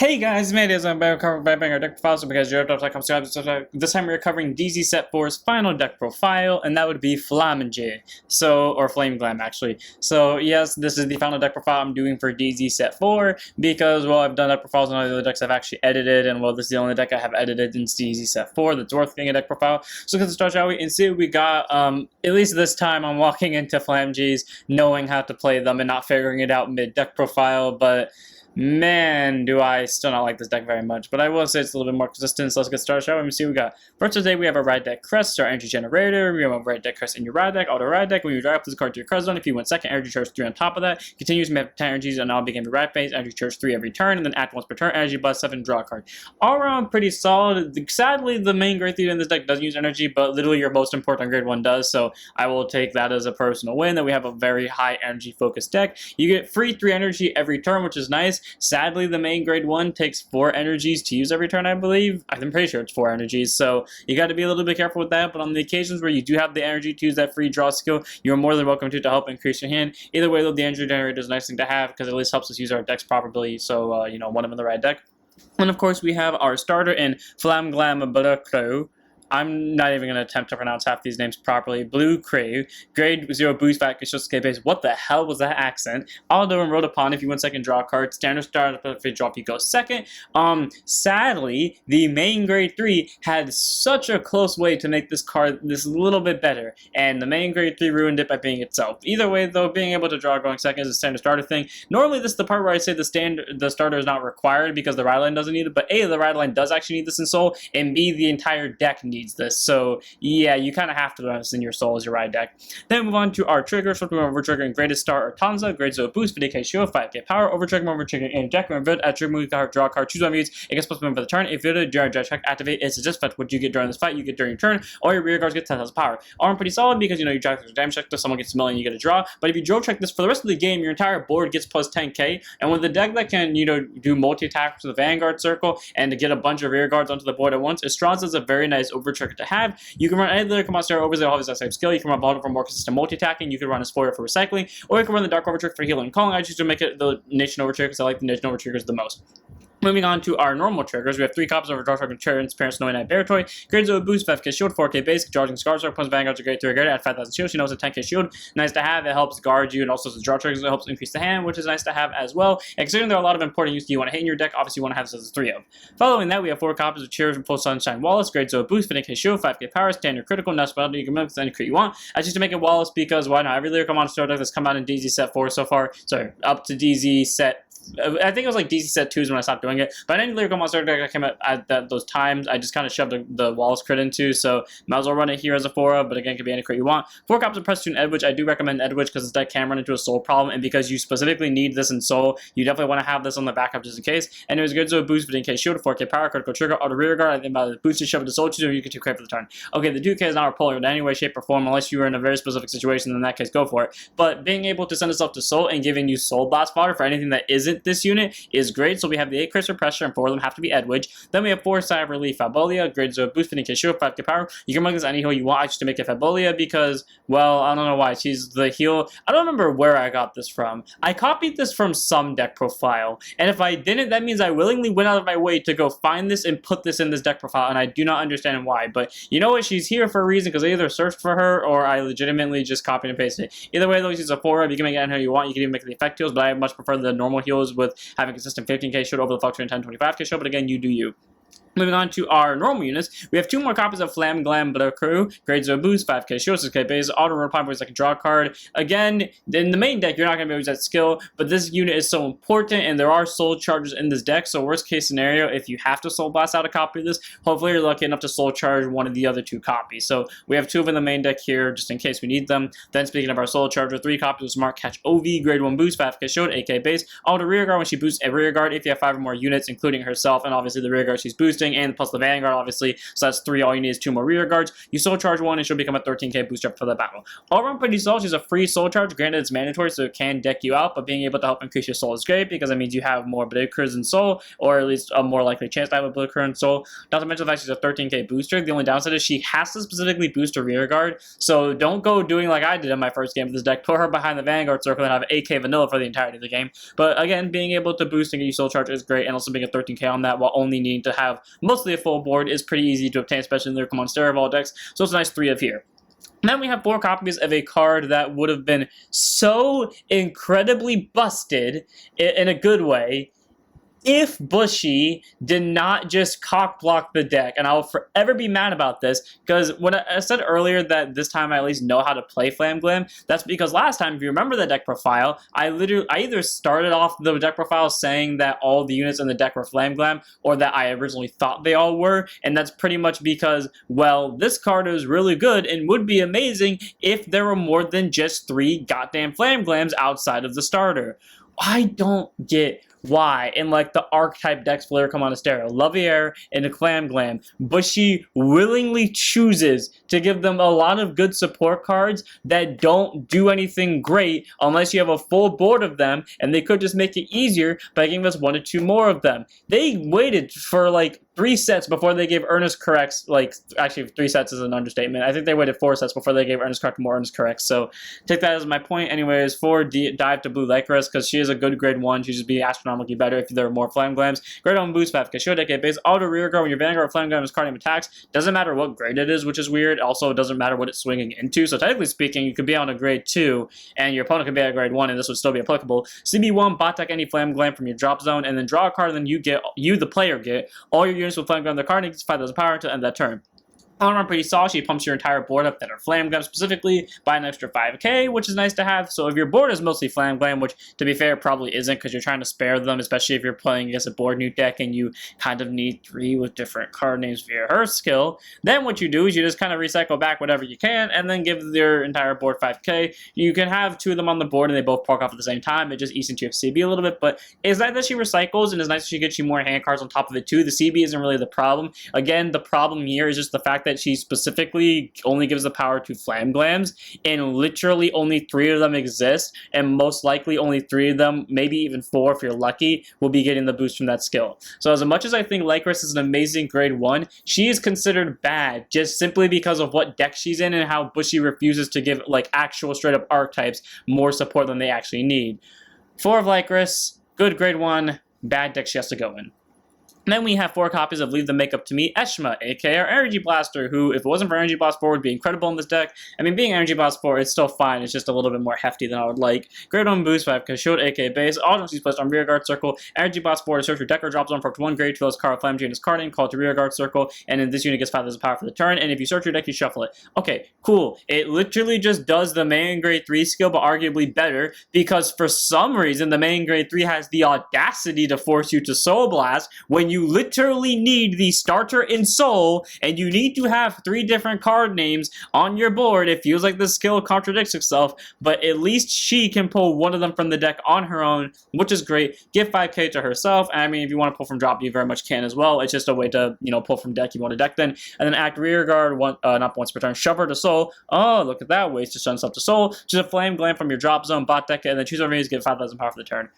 Hey guys, Maydays, I'm back covering our deck profiles because Europe.com. This time we're covering DZ Set 4's final deck profile, and that would be Flamingue. Or Flame Glam, actually. So, yes, this is the final deck profile I'm doing for DZ Set 4 because, well, I've done deck profiles on all the other decks I've actually edited, and, well, this is the only deck I have edited in DZ Set 4 that's worth getting a deck profile. So, let's start, shall we? And see what we got. At least this time I'm walking into Flamingues knowing how to play them and not figuring it out mid-deck profile, but man, do I still not like this deck very much. But I will say it's a little bit more consistent, so let's get started, shall we? Let me see what we got. First today, we have a Ride Deck Crest, our energy generator. We have a Ride Deck Crest in your Ride Deck, auto Ride Deck. When you drive this card to your crest zone, if you win second, energy charge 3 on top of that. Continues to have 10 energies and all begin to ride phase, energy charge 3 every turn, and then act once per turn, energy plus 7, draw a card. All around pretty solid. Sadly, the main grade theater in this deck doesn't use energy, but literally your most important grade 1 does, so I will take that as a personal win, that we have a very high energy focused deck. You get free 3 energy every turn, which is nice. Sadly, the main grade 1 takes 4 energies to use every turn, I believe. I'm pretty sure it's 4 energies, so you got to be a little bit careful with that, but on the occasions where you do have the energy to use that free draw skill, you're more than welcome to help increase your hand. Either way, though, the energy generator is a nice thing to have because it at least helps us use our decks properly, so, want them in the right deck. And of course, we have our starter in Flam Glam Lyrical. I'm not even going to attempt to pronounce half these names properly. Blue Crave, grade 0 boost back, escape base. What the hell was that accent? Although and rolled upon, if you win second, draw a card. Standard start, if you drop, you go second. Sadly, the main grade 3 had such a close way to make this card this little bit better, and the main grade 3 ruined it by being itself. Either way, though, being able to draw going second is a standard starter thing. Normally, this is the part where I say the starter is not required because the ride line doesn't need it, but A, the ride line does actually need this in Soul, and B, the entire deck needs this, so yeah, you kind of have to run this in your Soul as your ride deck. Then we move on to our triggers. So we're over-triggering Greatest Star or Tanza, grade 0 boost, 50k shield, 5k power, over-triggering in deck, when at trigger move, draw a card, choose one of these, it gets plus 1 for the turn. If you do a check, activate, it's just effect what you get during this fight, you get during your turn, all your rear guards get 10,000 power. All pretty solid because, you drive through damage check, someone gets a million, you get a draw, but if you drove check this for the rest of the game, your entire board gets plus 10k, and with the deck that can, do multi-attacks with the Vanguard Circle, and to get a bunch of rear guards onto the board at once, Estranza is a very nice over-trigger to have. You can run any Lyrical Monasterio over there, always that same skill. You can run Bottle for more consistent multi-attacking. You can run a Spoiler for recycling, or you can run the Dark Overtrigger for healing and calling. I choose to make it the Nation Overtrigger because I like the Nation Overtriggers the most. Moving on to our normal triggers, we have 3 copies of our Draw Target Transparent Snowy Night Bear Toy, grade 0 boost, 5k shield, 4k base, charging scars, or opponent's Vanguard's a grade 3 guard at 5,000 shield. She knows a 10k shield. Nice to have. It helps guard you, and also the draw triggers, it helps increase the hand, which is nice to have as well. And considering there are a lot of important uses you want to hit in your deck, obviously you want to have this as 3 of. Following that, we have 4 copies of Cheers and Full Sunshine Wallace, grade 0 boost, 50k shield, 5k power, standard critical, now spell, you can move any crit you want. I choose to make it Wallace because why not? Every Lyrical Monasterio deck that's come out in DZ Set 4 so far, sorry, up to DZ Set I think it was like DC Set 2s when I stopped doing it. But any Lyrical Monster deck that came out at those times, I just kind of shoved the Wallace crit into. So might as well run it here as a 4 but again, it could be any crit you want. 4 copies of Preston Edwidge. I do recommend Edwidge because this deck can run into a Soul problem. And because you specifically need this in Soul, you definitely want to have this on the backup just in case. And it was good, so boost, 15k shield, 4k power, critical trigger, auto rear guard. I think about the boosted shove to Soul Choose, you get 2 crit for the turn. Okay, the 2k is not repulling in any way, shape, or form unless you are in a very specific situation. In that case, go for it. But being able to send itself to Soul and giving you Soul Blast fodder for anything that isn't this unit is great. So we have the 8 crits for pressure, and 4 of them have to be Edwidge. Then we have 4 Side Relief Fabolia, grade 0 boost, 50k shield, 5k power. You can run this any heal you want. I just to make it Fabolia because, well, I don't know why. She's the heal. I don't remember where I got this from. I copied this from some deck profile, and if I didn't, that means I willingly went out of my way to go find this and put this in this deck profile, and I do not understand why. But you know what? She's here for a reason because I either searched for her or I legitimately just copied and pasted it. Either way, though, she's a 4 you can make it any heal you want. You can even make the effect heals, but I much prefer the normal heals with having consistent 15k shield over the fluctuating 10-25k shield, but again, you do you. Moving on to our normal units, we have 2 more copies of Flam Glam Crew, grade 0 boost, 5k shield, 6k base, auto reply where it's like a draw card. Again, in the main deck, you're not going to be able to use that skill, but this unit is so important, and there are soul charges in this deck, so worst case scenario, if you have to soul blast out a copy of this, hopefully you're lucky enough to soul charge one of the other 2 copies. So we have 2 of in the main deck here, just in case we need them. Then speaking of our soul charger, 3 copies of Smart Catch OV, grade 1 boost, 5k shield, 8k base, auto rear guard when she boosts a rear guard if you have 5 or more units, including herself, and obviously the rear guard she's boosting. boosting, and plus the Vanguard, obviously. So that's 3. All you need is 2 more rear guards. You soul charge 1, and she'll become a 13k booster for the battle. All around pretty solid. She's a free soul charge. Granted, it's mandatory, so it can deck you out, but being able to help increase your soul is great because that means you have more Blitzkriegers in soul, or at least a more likely chance to have a Blitzkrieg in soul. Not to mention the fact she's a 13k booster. The only downside is she has to specifically boost her rear guard, so don't go doing like I did in my first game with this deck. Put her behind the Vanguard circle and have 8k vanilla for the entirety of the game. But again, being able to boost and get you soul charge is great, and also being a 13k on that while only needing to have mostly a full board is pretty easy to obtain, especially in Lyrical Monasterio of all decks. So it's a nice 3 of here. Then we have 4 copies of a card that would have been so incredibly busted in a good way if Bushy did not just cock-block the deck, and I will forever be mad about this, because when I said earlier that this time I at least know how to play Glam, that's because last time, if you remember the deck profile, I either started off the deck profile saying that all the units in the deck were Glam, or that I originally thought they all were, and that's pretty much because, well, this card is really good and would be amazing if there were more than just 3 goddamn Glams outside of the starter. I don't get why in like the archetype decks for Lyrical Monasterio, Lovier and a Glam, Bushy willingly chooses to give them a lot of good support cards that don't do anything great unless you have a full board of them, and they could just make it easier by giving us 1 or 2 more of them. They waited for like 3 sets before they gave Earnest Corrects, like, actually 3 sets is an understatement. I think they waited 4 sets before they gave Earnest Correct more Earnest Corrects, so take that as my point. Anyways, 4 dive to blue Lyrical, because she is a good grade 1, she'd just be astronomically better if there were more Glams. Grade 1 boost 5, because she'll decade base, auto rear guard when your Vanguard Glam is carding attacks, doesn't matter what grade it is, which is weird. Also, it doesn't matter what it's swinging into, so technically speaking, you could be on a grade 2, and your opponent could be at a grade 1, and this would still be applicable. CB1, bot deck any Glam from your drop zone, and then draw a card, and then you the player get all your units with Glam on their card, and gets 5,000 power to end that turn. All around pretty solid. She pumps your entire board up that are Glam specifically by an extra 5k, which is nice to have. So if your board is mostly Glam, which to be fair probably isn't because you're trying to spare them, especially if you're playing against a board new deck and you kind of need 3 with different card names via her skill, then what you do is you just kind of recycle back whatever you can and then give your entire board 5k. You can have 2 of them on the board and they both proc off at the same time. It just eats into your CB a little bit, but it's nice that she recycles, and it's nice that she gets you more hand cards on top of it too. The CB isn't really the problem. Again, the problem here is just the fact that she specifically only gives the power to Glams, and literally only 3 of them exist, and most likely only 3 of them, maybe even 4 if you're lucky, will be getting the boost from that skill. So as much as I think Lyrical is an amazing grade 1, she is considered bad just simply because of what deck she's in and how Bushy refuses to give like actual straight up archetypes more support than they actually need. 4 of Lyrical, good grade 1, bad deck she has to go in. Then we have 4 copies of Leave the Makeup to Me, Eshma, aka our Energy Blaster, who, if it wasn't for Energy Blast 4, would be incredible in this deck. I mean, being Energy Blast 4, it's still fine, it's just a little bit more hefty than I would like. Grade 1 boost 5, because shield, aka base, all she's placed on rear guard circle. Energy Blast 4 to search your deck or drop zone for up to 1 grade to those card Flammage in his card name, call it to rear guard circle, and then this unit gets 5,000 power for the turn, and if you search your deck, you shuffle it. Okay, cool. It literally just does the main grade 3 skill, but arguably better, because for some reason, the main grade 3 has the audacity to force you to Soul Blast when you literally need the starter in Soul, and you need to have 3 different card names on your board. It feels like the skill contradicts itself, but at least she can pull 1 of them from the deck on her own, which is great. Give 5k to herself. I mean, if you want to pull from drop, you very much can as well. It's just a way to, you know, pull from deck. You want to deck then, and then act rear guard, not once per turn, shove her to Soul. Oh, look at that, ways to send stuff to Soul. Just a Flame Glam from your drop zone, bot deck, and then choose over these, get 5,000 power for the turn.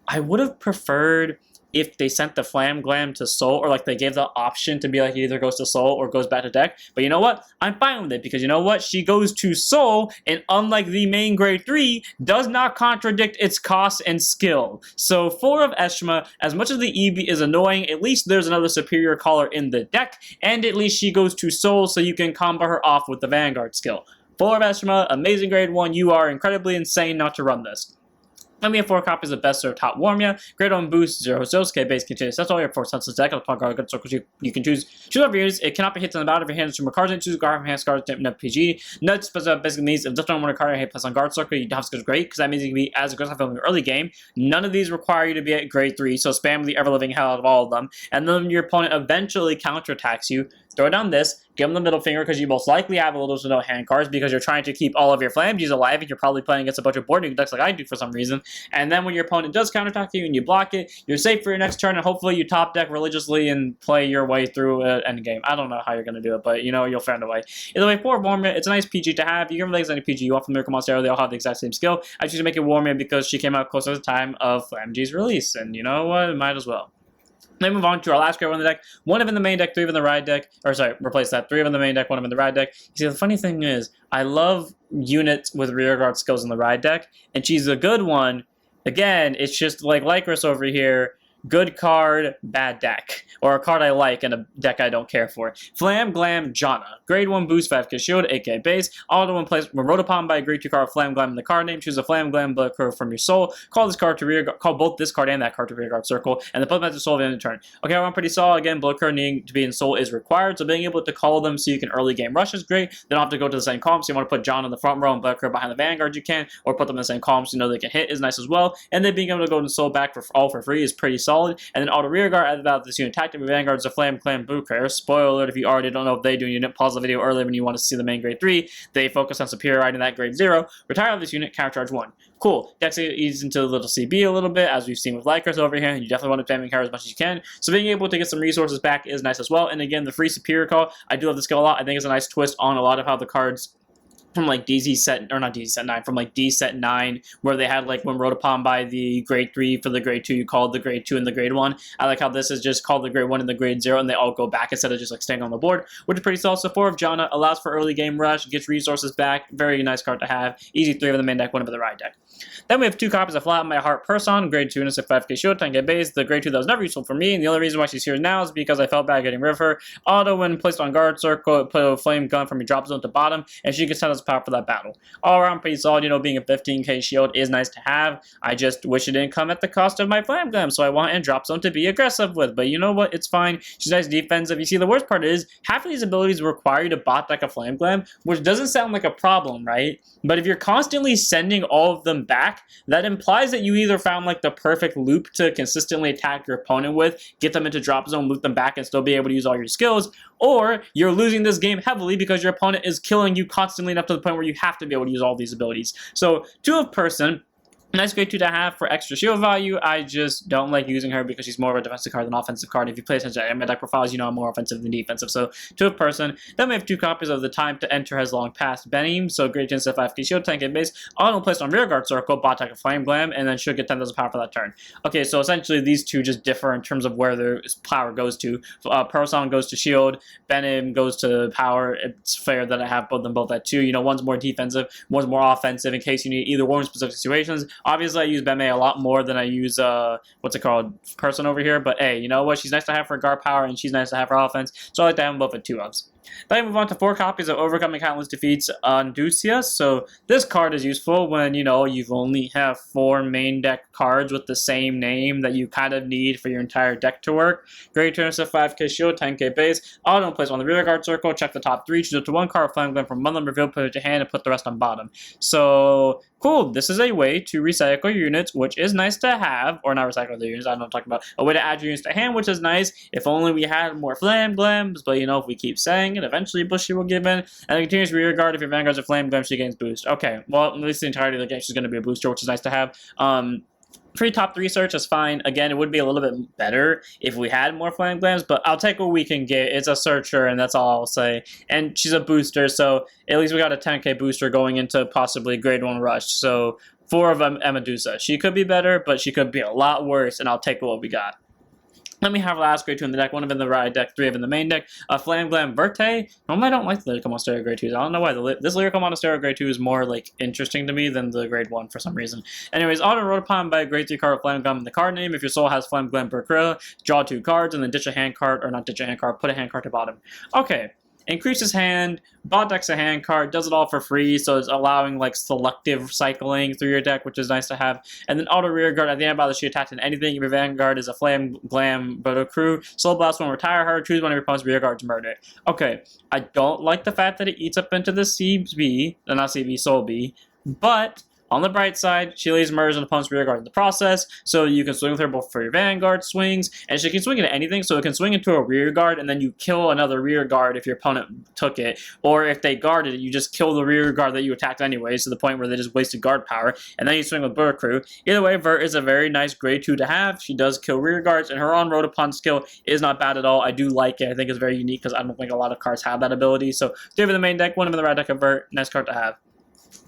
I would have preferred if they sent the Flame Glam to Soul, or like they gave the option to be like it either goes to Soul or goes back to deck. But you know what? I'm fine with it, because you know what? She goes to Soul, and unlike the main grade 3, does not contradict its cost and skill. So 4 of Eshma, as much as the EB is annoying, at least there's another superior caller in the deck, and at least she goes to Soul so you can combo her off with the Vanguard skill. 4 of Eshma, amazing grade 1, you are incredibly insane not to run this. Then we have 4 copies of Best Served Top Warmia, Grade 1 Boost, 0 Zosuke, base continuous. That's all your 4 senses deck. Upon guard good circles, you can choose whatever you use. It cannot be hit on the battle if your hand is from a card, and choose guard from hand cards in PG. Nuts basically means if this don't want a card hit plus on guard circle, you have to great, because that means you can be as aggressive in the early game. None of these require you to be at grade 3, so spam the ever living hell out of all of them. And then your opponent eventually counterattacks you. throw down this, give them the middle finger because you most likely have a little to no hand cards because you're trying to keep all of your Flamges alive and you're probably playing against a bunch of board nuke decks like I do for some reason. And then when your opponent does counterattack you and you block it, you're safe for your next turn and hopefully you top deck religiously and play your way through an endgame. I don't know how you're going to do it, but you know, you'll find a way. Either way, for Warmia, it's a nice PG to have. You can relate any PG you want from Lyrical Monasterio. They all have the exact same skill. I choose to make it Warmia because she came out close to the time of Flamge's release, and you know what? Might as well. Then move on to our last great one in the deck. 1 of in the main deck, 3 of in the ride deck. Or sorry, replace that. 3 of in the main deck, 1 of in the ride deck. You see, the funny thing is, I love units with rear guard skills in the ride deck, and she's a good one. Again, it's just like Lyrical over here. Good card, bad deck. Or a card I like and a deck I don't care for. MMe-Glam Janna. Grade 1 boost 5k shield, aka base. Auto when placed when wrote upon by a grade 2 card MMe-Glam in the card name. Choose a MMe-Glam blood curve from your soul. Call this card to rear guard. Call both this card and that card to rear guard circle. And then put them at the soul at the end of the turn. Okay, I'm pretty solid. Again, blood curve needing to be in soul is required. So being able to call them so you can early game rush is great. They don't have to go to the same column. So you want to put John in the front row and blood curve behind the vanguard you can. Or put them in the same column so you know they can hit is nice as well. And then being able to go to soul back for all for free is pretty solid. And then auto rear guard added about this unit tactic with vanguards of MMe-Glam Blue Crater. Spoiler alert if you already don't know what they do and you didn't pause the video earlier when you want to see the main grade 3. They focus on superiority in that grade 0. Retire this unit, counter charge 1. Cool. Dex ease into the little CB a little bit, as we've seen with Lyrical over here, and you definitely want to spamming her as much as you can. So being able to get some resources back is nice as well. And again, the free superior call, I do love the skill a lot. I think it's a nice twist on a lot of how the cards from like DZ set, or not DZ set 9, from like D set 9, where they had like when wrote upon by the grade 3 for the grade 2, you called the grade 2 and the grade 1. I like how this is just called the grade 1 and the grade 0, and they all go back instead of just like staying on the board, which is pretty solid. So 4 of Janna allows for early game rush, gets resources back, very nice card to have. Easy 3 of the main deck, 1 of the ride deck. Then we have 2 copies of Flat My Heart Person, grade 2 and a 5k shield, 10k base. The grade 2 that was never useful for me, and the only reason why she's here now is because I felt bad getting rid of her. Auto, when placed on guard circle, put a flame gun from your drop zone to bottom, and she gets 10 as power for that battle. All around pretty solid, you know, being a 15k shield is nice to have. I just wish it didn't come at the cost of my MMe-Glam, so I want a drop zone to be aggressive with, but you know what, it's fine. She's nice defensive. You see, the worst part is, half of these abilities require you to bot deck a MMe-Glam, which doesn't sound like a problem, right? But if you're constantly sending all of them back, that implies that you either found like the perfect loop to consistently attack your opponent with, get them into drop zone, loop them back, and still be able to use all your skills, or you're losing this game heavily because your opponent is killing you constantly enough to the point where you have to be able to use all these abilities. So 2 of Person, nice grade 2 to have for extra shield value. I just don't like using her because she's more of a defensive card than offensive card. If you play attention to my deck profiles, you know I'm more offensive than defensive. So 2 of Person. Then we have 2 copies of The Time to Enter Has Long Passed Benim. So grade 10 to 5k shield, 10k base. Auto placed on rear guard circle, bot deck a MMe-Glam, and then should get 10,000 power for that turn. Okay, so essentially these 2 just differ in terms of where their power goes to. Person goes to shield, Benim goes to power. It's fair that I have them both at 2. You know, one's more defensive, one's more offensive in case you need either one in specific situations. Obviously, I use MMe a lot more than I use, what's it called, Person over here. But hey, you know what? She's nice to have for guard power, and she's nice to have for offense. So I like to have them both at 2 ofs. Then we move on to 4 copies of Overcoming Countless Defeats Anducia. So this card is useful when, you know, you've only have 4 main deck cards with the same name that you kind of need for your entire deck to work. Grade 2 to 5k shield, 10k base. Auto place on the rear guard circle, check the top 3, choose up to 1 card, MMe-Glam from one of them, reveal, put it to hand, and put the rest on bottom. So cool, this is a way to recycle your units, which is nice to have, or not recycle the units, I don't know what I'm talking about, a way to add your units to hand, which is nice. If only we had more MMe-Glams, but you know, if we keep saying it, eventually Bushy will give in, and then continuous rear guard. If your vanguards are MMe-Glam, she gains boost. Okay, well, at least the entirety of the game she's going to be a booster, which is nice to have. Free top 3 search is fine. Again, it would be a little bit better if we had more MMe-Glams, but I'll take what we can get. It's a searcher, and that's all I'll say. And she's a booster, so at least we got a 10k booster going into possibly grade 1 rush. So 4 of Medusa. She could be better, but she could be a lot worse, and I'll take what we got. Then we have last grade 2 in the deck, 1 of in the ride deck, 3 of in the main deck. MMe-Glam Verte. Normally I don't like the Lyrical Monasterio grade 2s. I don't know why. This Lyrical Monasterio grade 2 is more like interesting to me than the grade 1 for some reason. Anyways, auto wrote upon by a grade 3 card of MMe-Glam in the card name. If your soul has MMe-Glam Berkrilla, draw 2 cards and then ditch a hand card, or not ditch a hand card, put a hand card to bottom. Okay. Increases hand, bot decks a hand card, does it all for free, so it's allowing like selective cycling through your deck, which is nice to have. And then auto rear guard, at the end of battle, she attacked in anything. If your vanguard is a MMe-Glam Bodo Crew, Soul Blast won't retire her, choose one of your opponent's rear guards, murder it. Okay, I don't like the fact that it eats up into the CB, not CB, Soul B, but On the bright side, she leaves murders an opponent's rear guard in the process, so you can swing with her both for your vanguard swings, and she can swing into anything, so it can swing into a rear guard, and then you kill another rear guard if your opponent took it, or if they guarded it, you just kill the rear guard that you attacked anyways, to the point where they just wasted guard power, and then you swing with Bullet Crew. Either way, Vert is a very nice grade 2 to have. She does kill rear guards, and her on-road upon skill is not bad at all. I do like it. I think it's very unique, because I don't think a lot of cards have that ability. So 3 of the main deck, 1 of the right deck of Vert. Nice card to have.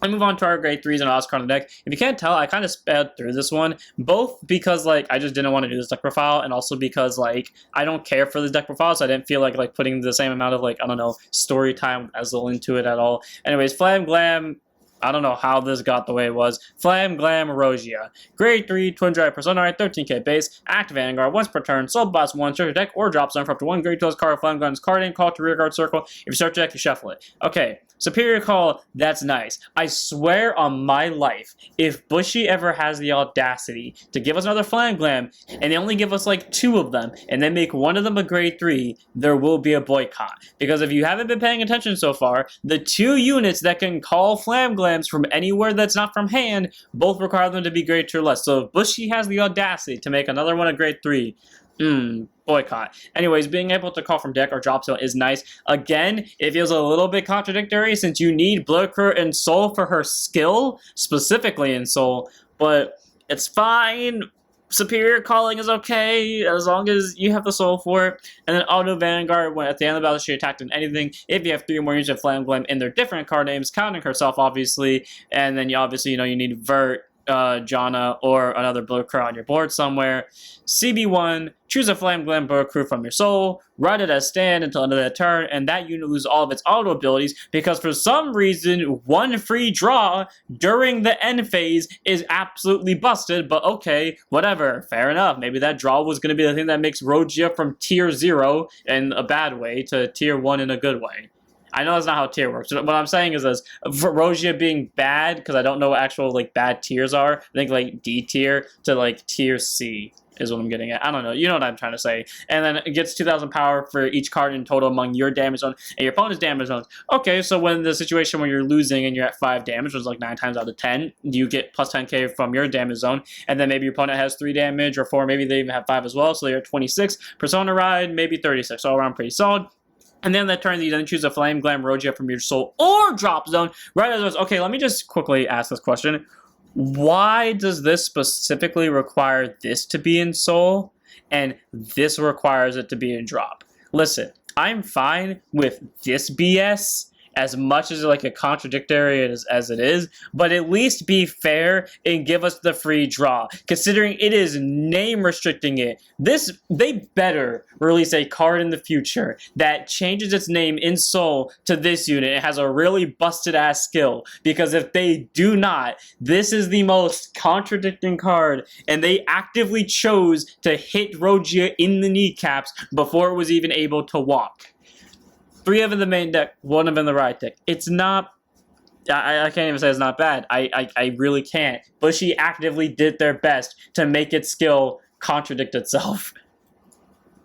I move on to our grade 3s and Oscar on the deck. If you can't tell, I kind of sped through this one, both because like I just didn't want to do this deck profile, and also because like I don't care for this deck profile, so I didn't feel like putting the same amount of like, I don't know, story time as into it at all. Anyways, MMe-Glam, I don't know how this got the way it was. MMe-Glam Rogia. Grade 3, Twin Drive Persona, 13k base, active Vanguard, once per turn, soul blast 1, search your deck, or drop zone for up to 1 grade 2 card. MMe-Glam's card in, call to rear guard circle. If you search your deck, you shuffle it. Okay, Superior Call, that's nice. I swear on my life, if Bushy ever has the audacity to give us another MMe-Glam, and they only give us like 2 of them, and then make one of them a grade 3, there will be a boycott. Because if you haven't been paying attention so far, the 2 units that can call MMe-Glams from anywhere that's not from hand, both require them to be grade 2 or less. So if Bushy has the audacity to make another one a grade 3, boycott. Anyways, being able to call from deck or drop zone is nice. Again, it feels a little bit contradictory since you need Blood Crew and Soul for her skill, specifically in Soul, but it's fine. Superior Calling is okay, as long as you have the soul for it. And then Auto Vanguard, when at the end of the battle she attacked in anything, if you have 3 more units of MMe-Glam in their different card names, counting herself, obviously, and then you obviously, you need Vert, Janna, or another Blue Crew on your board somewhere. CB1, choose a MMe-Glam Blue Crew from your soul, run it as stand until end of the turn, and that unit loses all of its auto abilities because for some reason, 1 free draw during the end phase is absolutely busted, but okay, whatever, fair enough. Maybe that draw was going to be the thing that makes Rogia from tier 0 in a bad way to tier 1 in a good way. I know that's not how tier works. What I'm saying is this, for Rogia being bad, because I don't know what actual like bad tiers are, I think like D tier to like tier C is what I'm getting at. I don't know. You know what I'm trying to say. And then it gets 2,000 power for each card in total among your damage zone and your opponent's damage zones. Okay, so when the situation where you're losing and you're at 5 damage, which is like 9 times out of 10, you get plus 10k from your damage zone, and then maybe your opponent has 3 damage or 4, maybe they even have 5 as well, so they're at 26. Persona Ride, maybe 36, all around pretty solid. And then that turn, you then choose a MMe-Glam Rogia from your soul or drop zone. Right as okay, let me just quickly ask this question. Why does this specifically require this to be in soul, and this requires it to be in drop? Listen, I'm fine with this BS as much as like a contradictory as it is, but at least be fair and give us the free draw. Considering it is name restricting it, they better release a card in the future that changes its name in Soul to this unit. It has a really busted ass skill, because if they do not, this is the most contradicting card, and they actively chose to hit Rogia in the kneecaps before it was even able to walk. 3 of them in the main deck, 1 of them in the right deck. It's not... I can't even say it's not bad. I really can't. Bushy actively did their best to make its skill contradict itself.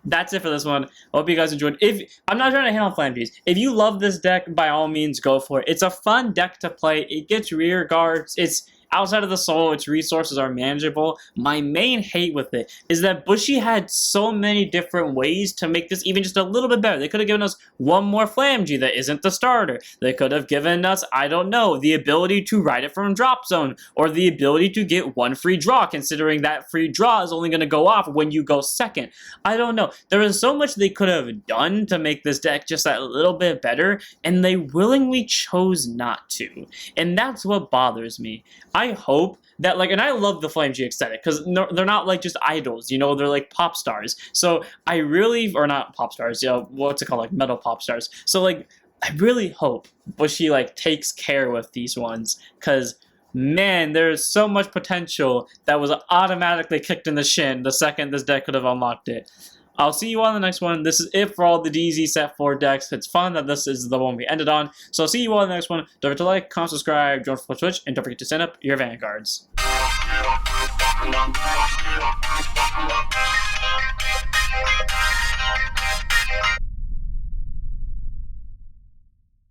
That's it for this one. I hope you guys enjoyed. I'm not trying to hit on Flambees. If you love this deck, by all means, go for it. It's a fun deck to play. It gets rear guards. It's... outside of the soul, its resources are manageable. My main hate with it is that Bushy had so many different ways to make this even just a little bit better. They could have given us 1 more Flamgy that isn't the starter. They could have given us, I don't know, the ability to ride it from drop zone, or the ability to get 1 free draw, considering that free draw is only going to go off when you go second. I don't know. There is so much they could have done to make this deck just that little bit better, and they willingly chose not to. And that's what bothers me. I hope that, like, and I love the Flamgy aesthetic, because they're not, like, just idols, you know, they're, like, pop stars. So, I really, or not pop stars, you know, what's it called, like, metal pop stars. So, like, I really hope Bushy, like, takes care with these ones, because, man, there's so much potential that was automatically kicked in the shin the second this deck could have unlocked it. I'll see you on the next one. This is it for all the DZ set 4 decks. It's fun that this is the one we ended on. So I'll see you all in the next one. Don't forget to like, comment, subscribe, join for Twitch, and don't forget to send up your Vanguards.